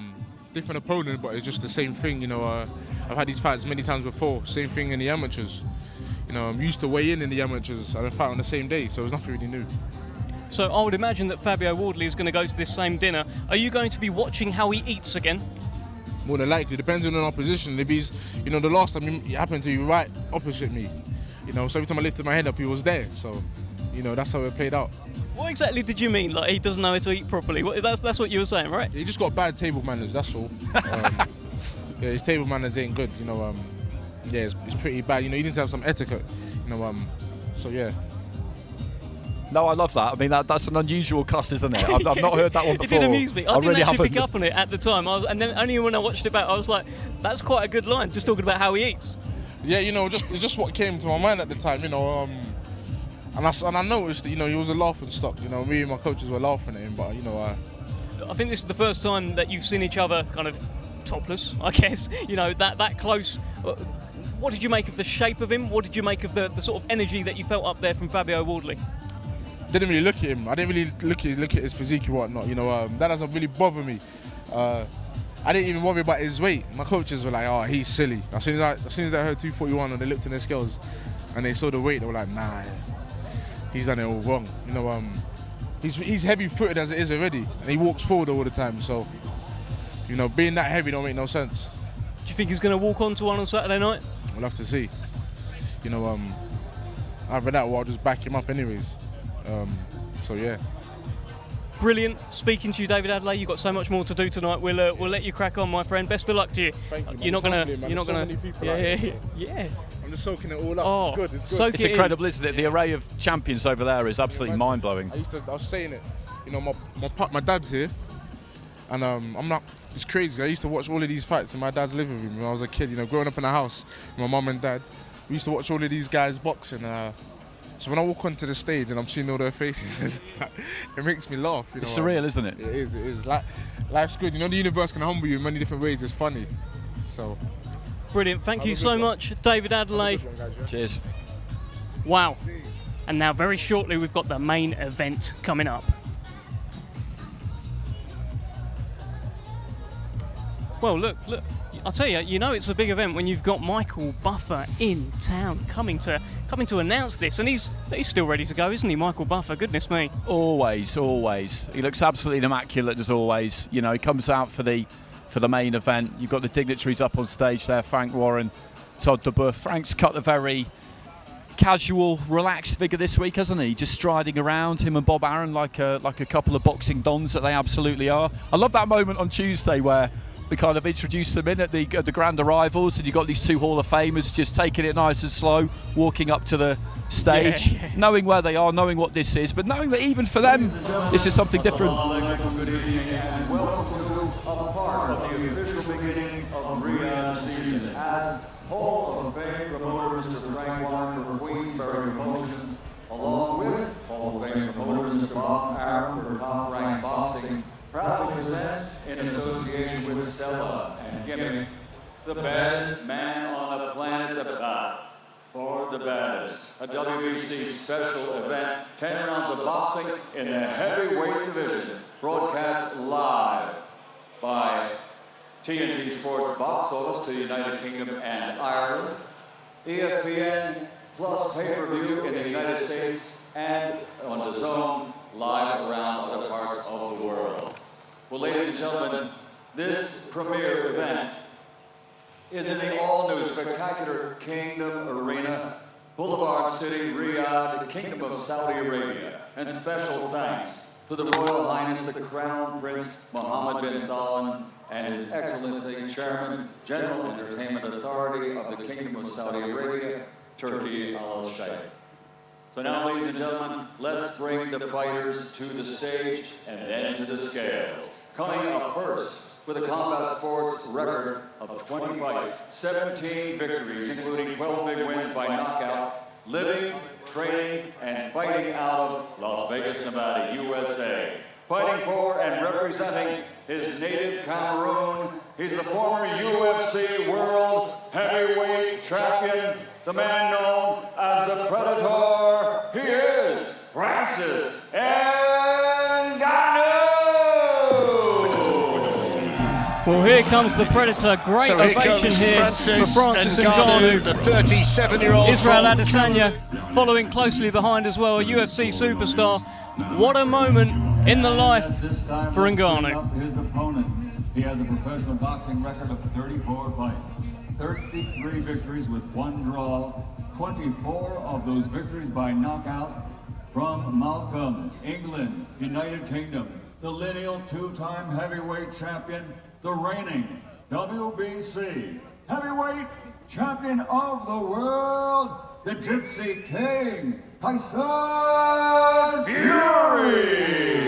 different opponent, but it's just the same thing. You know, I've had these fights many times before. Same thing in the amateurs. You know, I'm used to weigh in the amateurs and I fight on the same day, so it's nothing really new. So I would imagine that Fabio Wardley is going to go to this same dinner. Are you going to be watching how he eats again? More than likely, depends on our position. If he's, you know, the last time it happened to be right opposite me. You know, so every time I lifted my head up, he was there. So, you know, that's how it played out. What exactly did you mean? Like, he doesn't know how to eat properly? That's what you were saying, right? He just got bad table manners, that's all. Yeah, his table manners ain't good, you know. Yeah, it's pretty bad. You know, you need to have some etiquette, you know. So, yeah. No, I love that. I mean, that's an unusual cuss, isn't it? I've not heard that one before. It did amuse me. I didn't really actually pick up on it at the time. And then only when I watched it back, I was like, that's quite a good line, just talking about how he eats. Yeah, you know, it's just what came to my mind at the time, you know. And I noticed that, you know, he was a laughing stock. You know, me and my coaches were laughing at him, but, you know... I think this is the first time that you've seen each other kind of topless, I guess. You know, that close. What did you make of the shape of him? What did you make of the sort of energy that you felt up there from Fabio Wardley? Didn't really look at him. I didn't really look at his physique and whatnot. You know, that doesn't really bother me. I didn't even worry about his weight. My coaches were like, "Oh, he's silly." As soon as they heard 241 and they looked in their scales, and they saw the weight, they were like, "Nah, he's done it all wrong." You know, he's heavy-footed as it is already, and he walks forward all the time. So, you know, being that heavy don't make no sense. Do you think he's going to walk onto one on Saturday night? We'll have to see. You know, either that or I'll just back him up anyways. So yeah. Brilliant. Speaking to you, David Adeleye. You've got so much more to do tonight. We'll let you crack on, my friend. Best of luck to you. Thank you. You're not gonna. Yeah. I'm just soaking it all up. Oh, it's good. It's good. It's incredible, isn't it? The array of champions over there is absolutely mind-blowing. I was saying it. You know, my dad's here, and I'm not. It's crazy. I used to watch all of these fights in my dad's living room when I was a kid. You know, growing up in a house with my mum and dad, we used to watch all of these guys boxing. So when I walk onto the stage and I'm seeing all their faces, it makes me laugh. You know, it's surreal, isn't it? It is. It is. Life's good. You know, the universe can humble you in many different ways. It's funny. So. Brilliant. Thank you so much, David Adeleye. Cheers. Wow. And now, very shortly, we've got the main event coming up. Well, look. I'll tell you, you know it's a big event when you've got Michael Buffer in town coming to announce this, and he's still ready to go, isn't he, Michael Buffer? Goodness me. Always. He looks absolutely immaculate as always. You know, he comes out for the main event. You've got the dignitaries up on stage there, Frank Warren, Todd DeBuff. Frank's cut a very casual, relaxed figure this week, hasn't he? Just striding around, him and Bob Arum like a couple of boxing dons that they absolutely are. I love that moment on Tuesday where we kind of introduced them in at the grand arrivals, and you've got these two Hall of Famers just taking it nice and slow, walking up to the stage, knowing where they are, knowing what this is, but knowing that even for them, this is something different. Good evening and welcome to a part of the official beginning of Riyadh season. As Hall of Fame promoter Mr. Frank Warren for Queensberry Promotions, along with Hall of Fame promoter Mr. Bob Arum for Top Rank Boxing, proudly presents, in association with Stella and GIMIK, the baddest man on the planet, for the baddest, a WBC special event, 10 rounds of boxing in the heavyweight division, broadcast live by TNT Sports Box Office to the United Kingdom and Ireland, ESPN Plus pay-per-view in the United States, and on the Zone live around other parts of the world. Well, ladies and gentlemen, this premier event is in the all-new spectacular Kingdom Arena Boulevard City, Riyadh, Kingdom of Saudi Arabia. And special thanks to the Royal Highness the Crown Prince Mohammed bin Salman and His Excellency Chairman, General Entertainment Authority of the Kingdom of Saudi Arabia, Turkey Al Sheikh. So now, ladies and gentlemen, let's bring the fighters to the stage and then to the scales. Coming up first with a combat sports record of 20 fights, 17 victories, including 12 big wins by knockout, living, training, and fighting out of Las Vegas, Nevada, USA. Fighting for and representing his native Cameroon, he's the former UFC World Heavyweight Champion, the man known as the Predator. He is Francis Ngannou! Well, here comes the Predator. Great ovation here for Francis Ngannou. The 37-year-old Israel Adesanya following closely behind as well, a UFC superstar. What a moment in the life for Ngannou. His opponent. He has a professional boxing record of 34 fights, 33 victories with 1 draw, 24 of those victories by knockout. From Malcolm, England, United Kingdom, the lineal 2-time heavyweight champion, the reigning WBC heavyweight champion of the world, the Gypsy King, Tyson Fury!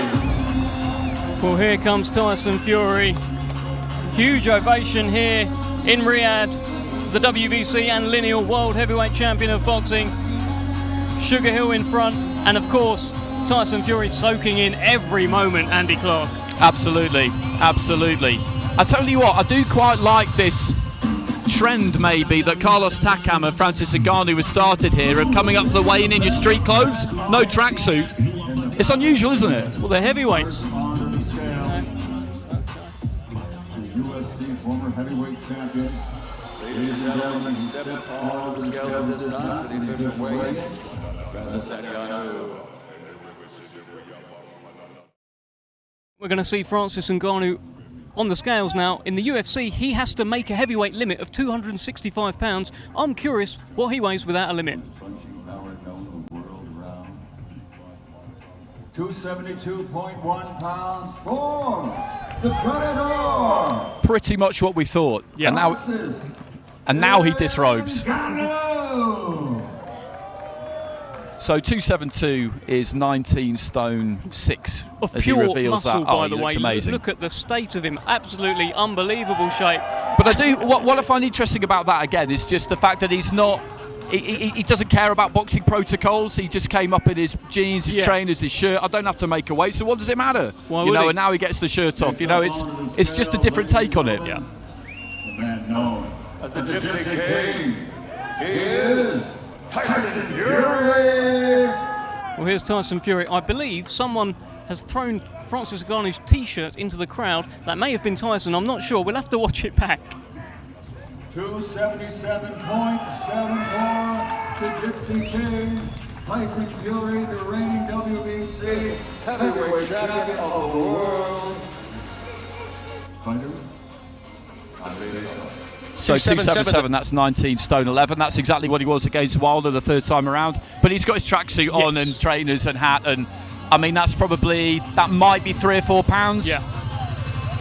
Well, here comes Tyson Fury. Huge ovation here in Riyadh, the WBC and lineal world heavyweight champion of boxing. Sugar Hill in front, and of course, Tyson Fury soaking in every moment, Andy Clark. Absolutely, absolutely. I tell you what, I do quite like this trend maybe that Carlos Takam and Francis Ngannou has started here of coming up to the weigh-in in your street clothes, no tracksuit. It's unusual, isn't it? Well, they're heavyweights. UFC former heavyweight champion. Ladies and gentlemen, step on the scales this time for the official weigh-in. Francis Ngannou. We're going to see Francis Ngannou on the scales now. In the UFC, he has to make a heavyweight limit of 265 pounds. I'm curious what he weighs without a limit. 272.1 pounds for the Predator. Pretty much what we thought. Yeah. And now he disrobes. So 272 is 19 stone 6 of as pure he reveals muscle, that. by Oh, the he way. looks amazing. Look at the state of him. Absolutely unbelievable shape. But I do what I find interesting about that again is just the fact that he's not. He doesn't care about boxing protocols. He just came up in his jeans, his trainers, his shirt. I don't have to make a weight, so what does it matter? Why you would know, he? and now he gets the shirt off. You know, it's just a different take on it. Yeah. The man known as the Gypsy King. He is Tyson Fury. Well, here's Tyson Fury. I believe someone has thrown Francis Ngannou's T-shirt into the crowd. That may have been Tyson. I'm not sure. We'll have to watch it back. 277.74, the Gypsy King, Tyson Fury, the reigning WBC heavyweight champion of the world. Fighters, So 277, that's 19 stone 11. That's exactly what he was against Wilder the third time around. But he's got his tracksuit on and trainers and hat, and I mean that might be 3 or 4 pounds. Yeah.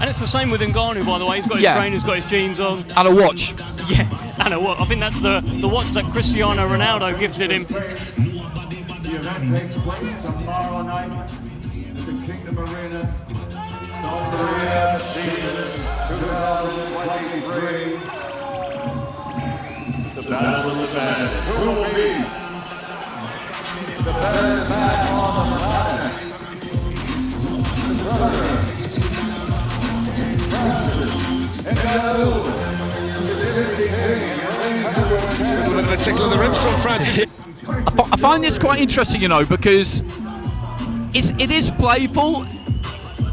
And it's the same with Ngannou, by the way. He's got his trainers, got his jeans on. And a watch. Yeah, and a watch. I think that's the watch that Cristiano Ronaldo gifted him. The event takes place tomorrow night at the Kingdom Arena. Riyadh season 2023. The battle of the best. Who will be the best man on the planet? The brother. Ngannou, the Gypsy King, a bit of a tickle of the ribs from Francis. I find this quite interesting, you know, because it is playful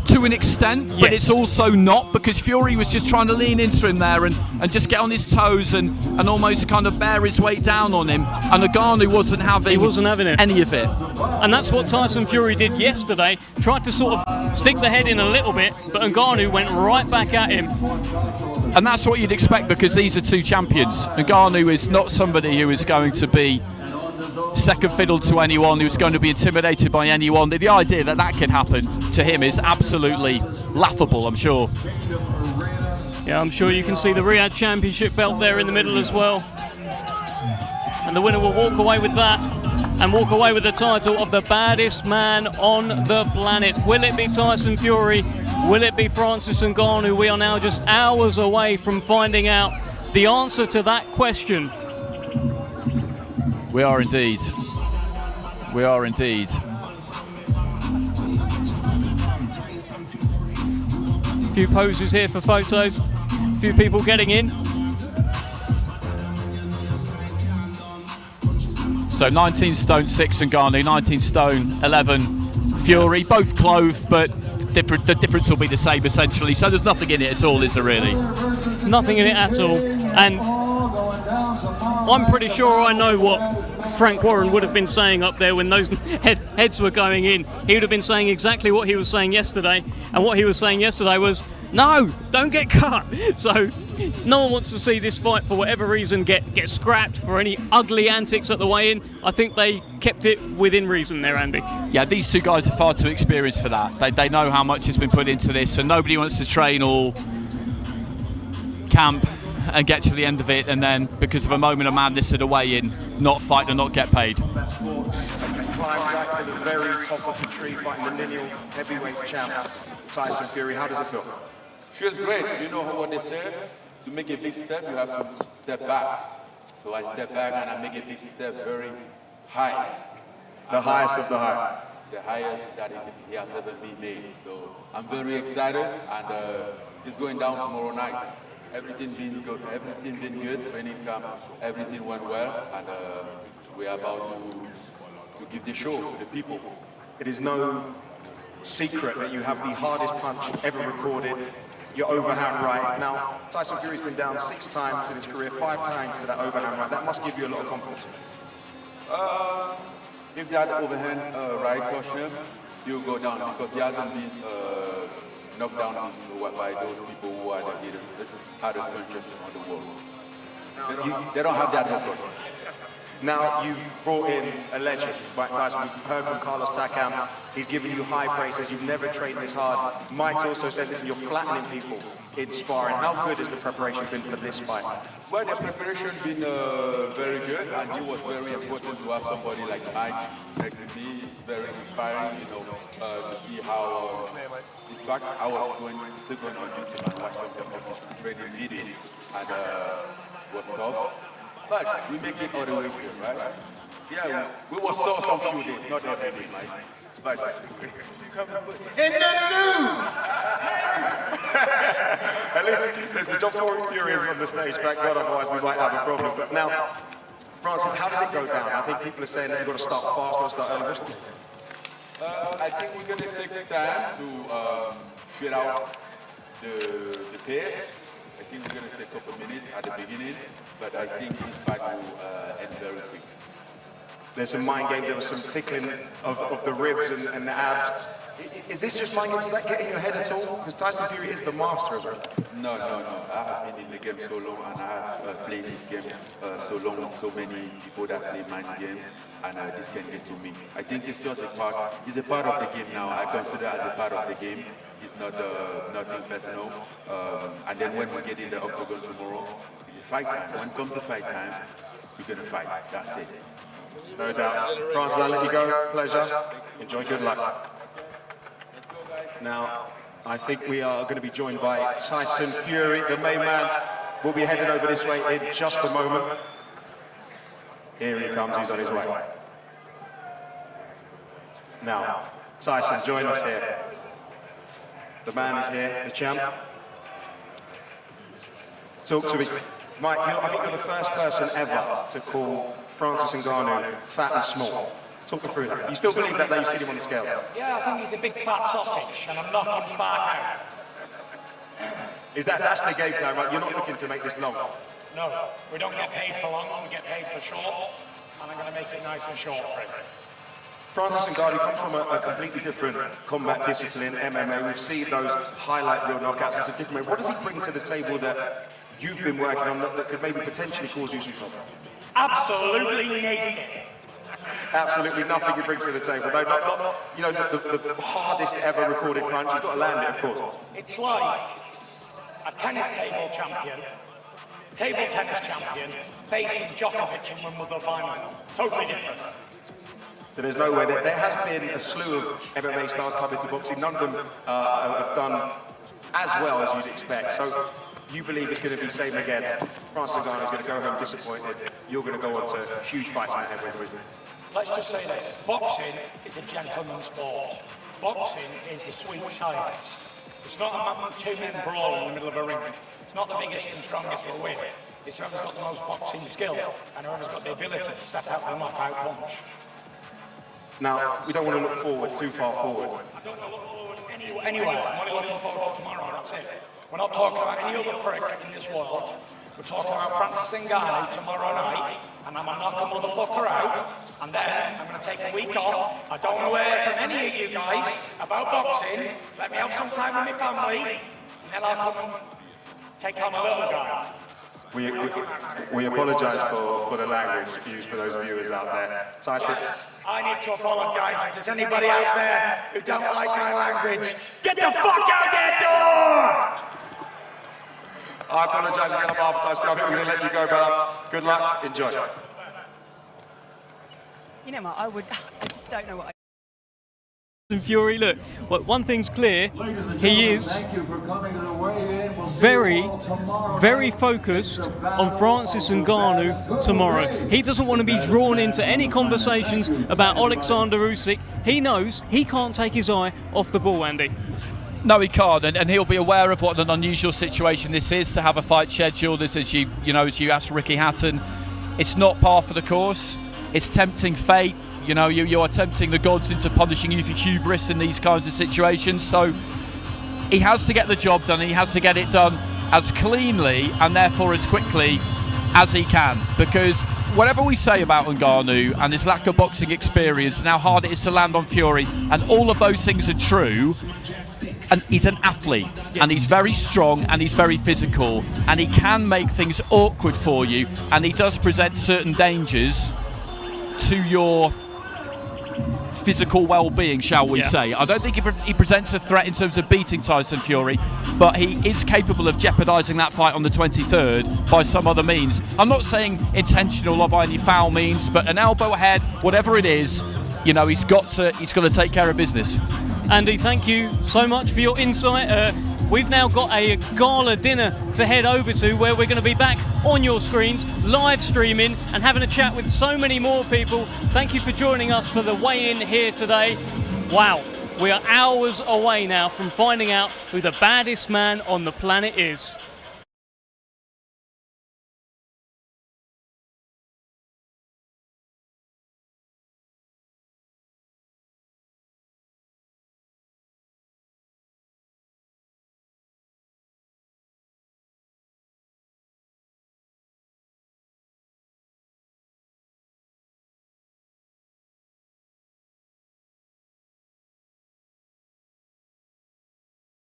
to an extent, but it's also not, because Fury was just trying to lean into him there and just get on his toes and almost kind of bear his weight down on him, and Ngannou wasn't having it. any of it. And that's what Tyson Fury did yesterday. Tried to sort of stick the head in a little bit, but Ngannou went right back at him. And that's what you'd expect, because these are two champions. Ngannou is not somebody who is going to be second fiddle to anyone, who's going to be intimidated by anyone. The idea that that can happen to him is absolutely laughable, I'm sure. Yeah, I'm sure you can see the Riyadh Championship belt there in the middle as well. And the winner will walk away with that and walk away with the title of the baddest man on the planet. Will it be Tyson Fury? Will it be Francis Ngannou? We are now just hours away from finding out the answer to that question. We are indeed. We are indeed. A few poses here for photos. A few people getting in. So 19 stone 6 Ngannou, 19 stone 11 Fury, both clothed, but the difference will be the same essentially. So there's nothing in it at all, is there really? Nothing in it at all. And I'm pretty sure I know what Frank Warren would have been saying up there when those heads were going in. He would have been saying exactly what he was saying yesterday. And what he was saying yesterday was, no, don't get cut. So no one wants to see this fight, for whatever reason, get scrapped for any ugly antics at the weigh-in. I think they kept it within reason there, Andy. Yeah, these two guys are far too experienced for that. They know how much has been put into this, and nobody wants to train all camp and get to the end of it, and then because of a moment of madness at a weigh-in, not fight and not get paid. Climb back to the very top of the tree, fighting the lineal heavyweight champ, Tyson Fury. How does it feel? Feels great. You know what they say? To make a big step, you have to step back. So I step back and I make a big step very high. The highest of the high. The highest that he has ever been made. So I'm very excited, and it's going down tomorrow night. Everything been good. Everything been good. Training camp, everything went well, and we are about to give the show to the people. It is no secret that you have the hardest punch ever recorded. Your overhand right. Now, Tyson Fury's been down 6 times in his career, 5 times to that overhand right. That must give you a lot of confidence. If that overhand right touch him, he'll go down, because he hasn't been knocked down by those people who are the hardest punchers on the world. They don't have that record. Now, you've brought in a legend, Mike Tyson. We've heard from Carlos Takam. He's given you high praise, says you've never trained this hard. Mike's also said, listen, you're flattening people in sparring. How good has the preparation been for this fight? Well, the preparation been very good, and it was very important to have somebody like Mike next to me. Very inspiring, you know, to see how, in fact, I was still going on YouTube and watch some of his training video, and was tough. But we make it all the way here, right? Yeah, we will saw some few days, not every day, Mike. But in the news! At least, listen, John Fury is on the stage, back God, otherwise we might have a problem. But now, Francis, how does it go down? I think people are saying that you've got to start fast, got to start early. I think we're going to take time to fill out the pace. I think we're going to take a couple minutes at the beginning, but I think this fight will end very quick. There's some mind games, there was some tickling of the ribs and the abs. Is this just mind games? Is that getting your head at all? Because Tyson Fury is the master of it. No. I have been in the game so long, and I have played this game so long with so many people that play mind games, and this can get to me. I think it's just a part of the game now. I consider it as a part of the game. It's not nothing personal. And then when we get in the octagon tomorrow, it's a fight time. When it comes to fight time, we're going to fight. That's it. No doubt. Francis, I'll let you go. Pleasure. Enjoy. Good luck. Now, I think we are going to be joined by Tyson Fury, the main man. We'll be heading over this way in just a moment. Here he comes. He's on his way. Now, Tyson, join us here. The man is here, the champ. Talk to me. Mike, I think you're the first person ever to call Francis Ngannou fat and small. Talk me through that. You still believe that now you've seen him on the scale? Yeah, I think he's a big fat sausage, and I'm knocking his back out. That's the game plan, right? You're not looking to make this long. No, we don't get paid for long, we get paid for short, and I'm going to make it nice and short for him. Francis Ngannou comes from a completely different combat discipline, MMA. We've seen those highlight reel knockouts. It's a different way. What does he bring to the table that you've been working on that could maybe potentially cause you some trouble? Absolutely nothing. absolutely nothing he brings to the table. No, not you know, the hardest ever recorded punch. He's got to land it, of course. It's like a tennis table champion, table tennis champion, facing Djokovic in Wimbledon final. Totally different. So there's no way. There has been a slew of MMA stars come into boxing. None of them have done as well as you'd expect. So you believe it's going to be same again. Francis Ngannou is going to go home disappointed. You're going to go on to huge fights in the heavyweight division. Let's just say this. Boxing is a gentleman's sport. Boxing is a sweet science. It's not a two-man brawl in the middle of a ring. It's not the biggest and strongest will win. It's whoever's got the most boxing skill and whoever's got the ability to set out the knockout punch. Now, we don't want to look forward too far forward. I don't want to look forward anywhere. I'm only looking forward to tomorrow, that's it. We're not talking about any other prick in this world. We're talking about Francis Ngannou tomorrow night, and I'm going to knock a motherfucker out, and then I'm going to take a week off. I don't want to hear from any of you guys about boxing. Let me have some time with my family, and then I'll come and take on my little guy. We apologise for the language used for those viewers out there. Tyson? I need to apologise if there's anybody out there who don't like my language. Get the fuck out that door! I apologise again on behalf of Tyson. I think we're going to let you go, brother. Good luck. Enjoy. You know what, I just don't know what Fury, look, well, one thing's clear, he is very, very focused on Francis Ngannou tomorrow. He doesn't want to be drawn into any conversations about Oleksandr Usyk. He knows he can't take his eye off the ball, Andy. No, he can't, and he'll be aware of what an unusual situation this is to have a fight scheduled. As you asked Ricky Hatton, it's not par for the course. It's tempting fate. You know, you are tempting the gods into punishing you for hubris in these kinds of situations. So he has to get the job done. He has to get it done as cleanly and therefore as quickly as he can. Because whatever we say about Ngannou and his lack of boxing experience and how hard it is to land on Fury, and all of those things are true, and he's an athlete, and he's very strong, and he's very physical, and he can make things awkward for you, and he does present certain dangers to your physical well-being, shall we say. I don't think he presents a threat in terms of beating Tyson Fury, but he is capable of jeopardising that fight on the 23rd by some other means. I'm not saying intentional or by any foul means, but an elbow head, whatever it is, you know, he's got to take care of business. Andy, thank you so much for your insight. We've now got a gala dinner to head over to where we're going to be back on your screens, live streaming and having a chat with so many more people. Thank you for joining us for the weigh-in here today. Wow, we are hours away now from finding out who the baddest man on the planet is.